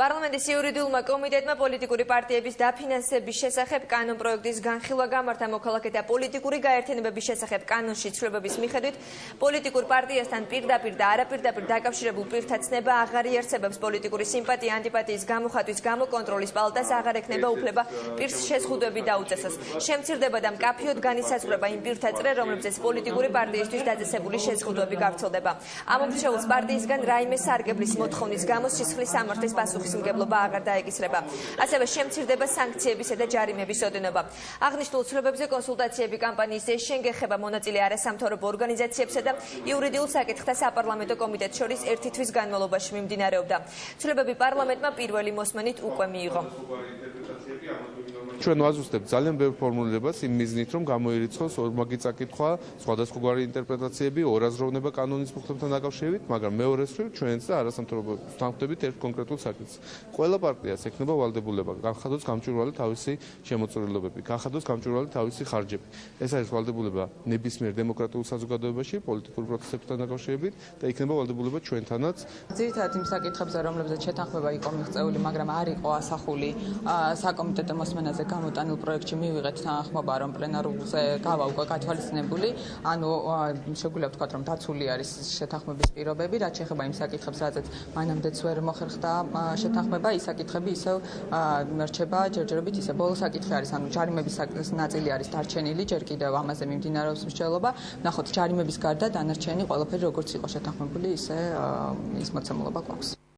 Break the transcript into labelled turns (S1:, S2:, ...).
S1: პარლამენტის იურიდიულმა კომიტეტმა პოლიტიკური პარტიების დაფინანსების შესახებ კანონპროექტის განხილვა გამართა. მოქალაქეთა პოლიტიკური გაერთიანებების შესახებ კანონში ცვლილებების მიხედვით პოლიტიკურ პარტიასთან პირდაპირ და არაპირდაპირ დაკავშირებულ პირთა ცნება აღარ იარსებებს. პოლიტიკური სიმპათია ანტიპათიის გამოხატვის გამო კონტროლის პალატას აღარ ექნება უფლება პირს შეზღუდვები დაუწესოს. შემცირდება და მკაფიოდ განისაზღვრება იმ პირთა წრე, რომლებზეც პოლიტიკური პარტიისთვის დაწესებული შეზღუდვები გავრცელდება. ამომრჩეულს პარტიისგან რაიმე სარგებლის მოთხოვნის გამო სისხლის სამართლის პასუხისმგებლობა აღარ დაეკისრება. ასევე შემცირდება სანქციებისა და ჯარიმების ოდენობა. აღნიშნულ ცვლილებებზე კონსულტაციები კამპანიის შენგეხება მონაწილე არასამთავრობო ორგანიზაციებსა და იურიდიულ საკითხთა საპარლამენტო კომიტეტს შორის ერთი თვის განმავლობაში მიმდინარეობდა. ცვლილებები პარლამენტმა პირველი მოსმენით უკვე მიიღო.
S2: ჩვენ ვაზუსტებთ ძალიან ბევრ ფორმულირებას იმ მიზნით, რომ გამოირიცხოს ორმაგი წაკითხვა, სხვადასხვაგვარი ინტერპრეტაციები, ორაზროვნება კანონის მუხლებთან დაკავშირებით, მაგრამ მეორე მხრივ ჩვენც და არასამთავრობო თანხმდებით ერთ კონკრეტულ საკითხს. ყველა პარტიას ექნება ვალდებულება განხადოს გამჭვირვალე თავისი შემოწირულობები, განხადოს გამჭვირვალე თავისი ხარჯები. ეს არის ვალდებულება ნებისმიერ დემოკრატიულ საზოგადოებაში პოლიტიკურ პროცესებთან დაკავშირებით და იქნება ვალდებულება ჩვენთანაც.
S3: ძირითადად იმ საკითხებზე, რომლებზეც შეთანხმება იყო მიღწეული, მაგრამ არ იყო ასახული საკომიტეტო მოსმენაზე გამოტანილ პროექტში მივიღეთ თანხმობა, რომ პლენარულზე გავა უკვე გათვალისწინებული, ანუ შეგვიძლია ვთქვათ, რომ დაცული არის შეთანხმების პირობები, რაც შეეხება იმ საკითხებს, რაზეც მანამდეც ვერ მოხერხდა შეთანხმება, ის საკითხები ისევ რჩება ჯერჯერობით ისე. ბოლო საკითხი არის, ანუ ჯარიმების ნაწილი არის დარჩენილი, ჯერ კიდევ ამაზე მიმდინარეობს მსჯელობა. ნახოთ, ჯარიმების გარდა დანარჩენი ყველაფერი როგორც იყო შეთანხმებული, ისე ის მოცემულობა გვაქვს.